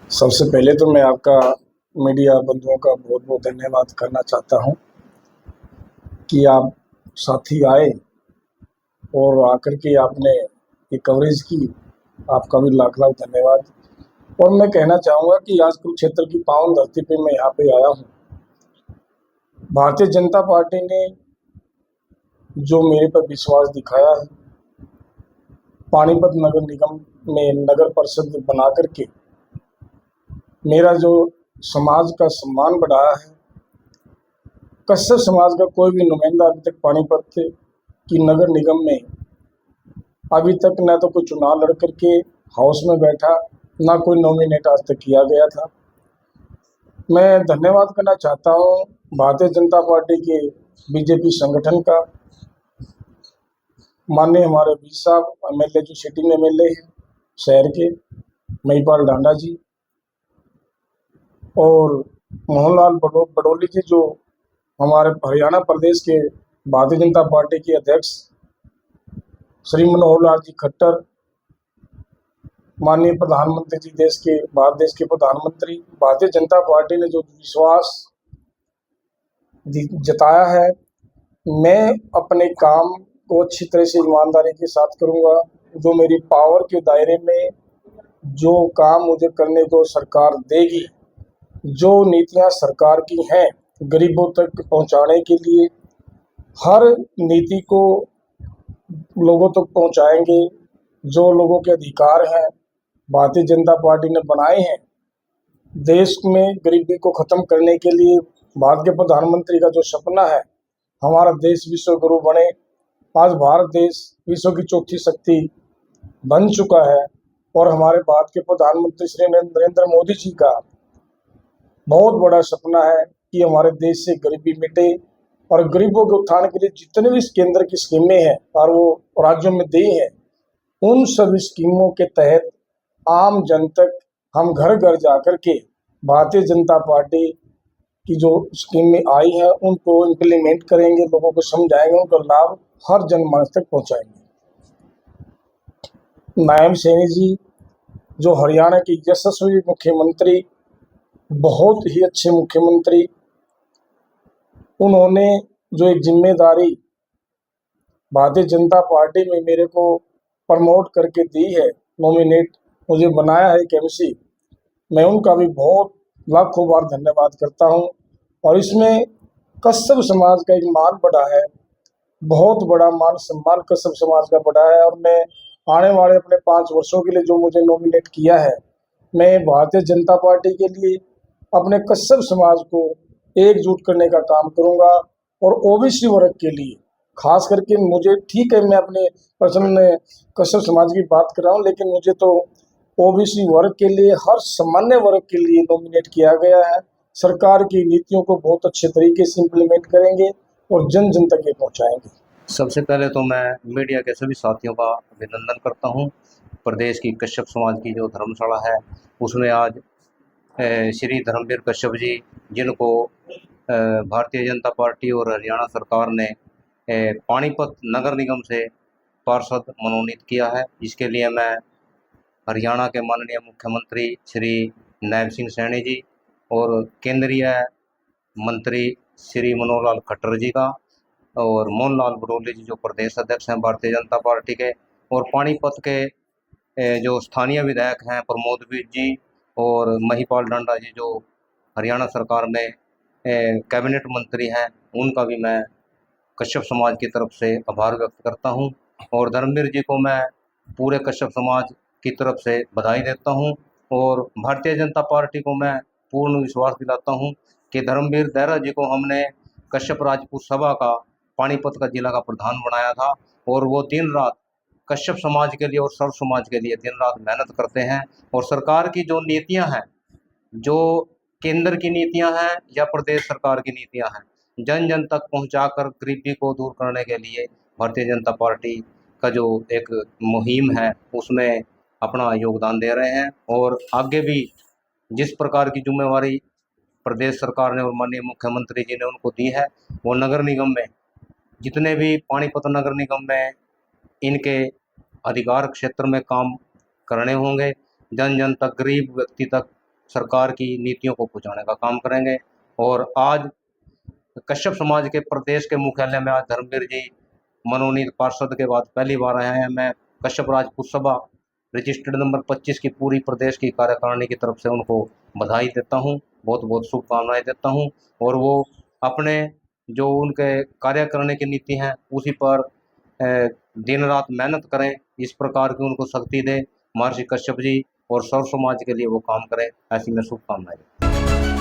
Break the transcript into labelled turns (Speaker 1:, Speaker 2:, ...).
Speaker 1: सबसे पहले तो मैं आपका मीडिया बंधुओं का बहुत बहुत धन्यवाद करना चाहता हूं कि आप साथी आए और आकर के आपने ये कवरेज की। आपका भी लाख लाख धन्यवाद। और मैं कहना चाहूँगा कि आज कुरुक्षेत्र की पावन धरती पे मैं यहाँ पे आया हूँ। भारतीय जनता पार्टी ने जो मेरे पर विश्वास दिखाया है, पानीपत नगर निगम में नगर परिषद बना करके मेरा जो समाज का सम्मान बढ़ाया है। कश्यप समाज का कोई भी नुमाइंदा अभी तक पानीपत की नगर निगम में अभी तक न तो कोई चुनाव लड़ करके हाउस में बैठा, ना कोई नॉमिनेट आज तक किया गया था। मैं धन्यवाद करना चाहता हूँ भारतीय जनता पार्टी के बीजेपी संगठन का, माननीय हमारे वी साहब एमएलए जो सिटिंग एमएलए हैं शहर के, महिपाल डांडा जी, और मोहनलाल बडोली जी जो हमारे हरियाणा प्रदेश के भारतीय जनता पार्टी के अध्यक्ष, श्री मनोहर लाल जी खट्टर, माननीय प्रधानमंत्री जी, भारत देश के प्रधानमंत्री। भारतीय जनता पार्टी ने जो विश्वास जताया है, मैं अपने काम को अच्छी तरह से ईमानदारी के साथ करूंगा। जो मेरी पावर के दायरे में जो काम मुझे करने को सरकार देगी, जो नीतियां सरकार की हैं गरीबों तक पहुंचाने के लिए, हर नीति को लोगों तक पहुंचाएंगे। जो लोगों के अधिकार हैं भारतीय जनता पार्टी ने बनाए हैं, देश में गरीबी को खत्म करने के लिए भारत के प्रधानमंत्री का जो सपना है, हमारा देश विश्व गुरु बने। आज भारत देश विश्व की चौथी शक्ति बन चुका है और हमारे भारत के प्रधानमंत्री श्री नरेंद्र मोदी जी का बहुत बड़ा सपना है कि हमारे देश से गरीबी मिटे और गरीबों के उत्थान के लिए जितने भी केंद्र की स्कीमें हैं और वो राज्यों में दी हैं, उन सभी स्कीमों के तहत आम जन तक हम घर घर जाकर के भारतीय जनता पार्टी की जो स्कीमें आई हैं उनको इम्प्लीमेंट करेंगे, लोगों को समझाएंगे, उनका लाभ हर जनमानस तक पहुंचाएंगे। नायब सैनी जी जो हरियाणा के यशस्वी मुख्यमंत्री, बहुत ही अच्छे मुख्यमंत्री, उन्होंने जो एक जिम्मेदारी भारतीय जनता पार्टी में मेरे को प्रमोट करके दी है, नॉमिनेट मुझे बनाया है एक एमसी, मैं उनका भी बहुत लाखों बार धन्यवाद करता हूं। और इसमें कश्यप समाज का एक मान बढ़ा है, बहुत बड़ा मान सम्मान कश्यप समाज का बढ़ा है। और मैं आने वाले अपने 5 वर्षों के लिए जो मुझे नॉमिनेट किया है, मैं भारतीय जनता पार्टी के लिए अपने कश्यप समाज को एकजुट करने का काम करूंगा। और ओबीसी वर्ग के लिए खास करके मुझे, ठीक है मैं अपने पर्सनल कश्यप समाज की बात कर रहा हूँ, लेकिन मुझे तो ओबीसी वर्ग के लिए, हर सामान्य वर्ग के लिए नॉमिनेट किया गया है। सरकार की नीतियों को बहुत अच्छे तरीके से इम्प्लीमेंट करेंगे और जन जन तक ये पहुँचाएंगे।
Speaker 2: सबसे पहले तो मैं मीडिया के सभी साथियों का अभिनंदन करता हूं। प्रदेश की कश्यप समाज की जो धर्मशाला है उसमें आज श्री धर्मवीर कश्यप जी, जिनको भारतीय जनता पार्टी और हरियाणा सरकार ने पानीपत नगर निगम से पार्षद मनोनीत किया है, इसके लिए मैं हरियाणा के माननीय मुख्यमंत्री श्री नायब सिंह सैनी जी और केंद्रीय मंत्री श्री मनोहर लाल खट्टर जी का, और मोहनलाल बडोली जी जो प्रदेश अध्यक्ष हैं भारतीय जनता पार्टी के, और पानीपत के जो स्थानीय विधायक हैं प्रमोद वीर जी और महिपाल डांडा जी जो हरियाणा सरकार में कैबिनेट मंत्री हैं, उनका भी मैं कश्यप समाज की तरफ से आभार व्यक्त करता हूं। और धर्मवीर जी को मैं पूरे कश्यप समाज की तरफ से बधाई देता हूं और भारतीय जनता पार्टी को मैं पूर्ण विश्वास दिलाता हूं कि धर्मवीर दायरा जी को हमने कश्यप राजपूत सभा का पानीपत का जिला का प्रधान बनाया था और वो दिन रात कश्यप समाज के लिए और सर्व समाज के लिए दिन रात मेहनत करते हैं। और सरकार की जो नीतियां हैं, जो केंद्र की नीतियां हैं या प्रदेश सरकार की नीतियां हैं, जन जन तक पहुंचाकर गरीबी को दूर करने के लिए भारतीय जनता पार्टी का जो एक मुहिम है उसमें अपना योगदान दे रहे हैं। और आगे भी जिस प्रकार की जिम्मेवारी प्रदेश सरकार ने और माननीय मुख्यमंत्री जी ने उनको दी है, वो नगर निगम में जितने भी पानीपत नगर निगम में इनके अधिकार क्षेत्र में काम करने होंगे, जन जन तक, गरीब व्यक्ति तक सरकार की नीतियों को पहुंचाने का काम करेंगे। और आज कश्यप समाज के प्रदेश के मुख्यालय में आज धर्मवीर जी मनोनीत पार्षद के बाद पहली बार आए हैं। मैं कश्यप राजपूत सभा रजिस्टर्ड नंबर 25 की पूरी प्रदेश की कार्यकारिणी की तरफ से उनको बधाई देता हूं, बहुत बहुत शुभकामनाएं देता हूं। और वो अपने जो उनके कार्य करने की नीति हैं उसी पर दिन रात मेहनत करें, इस प्रकार की उनको शक्ति दें महर्षि कश्यप जी, और सर्व समाज के लिए वो काम करें, ऐसी मैं शुभकामनाएं।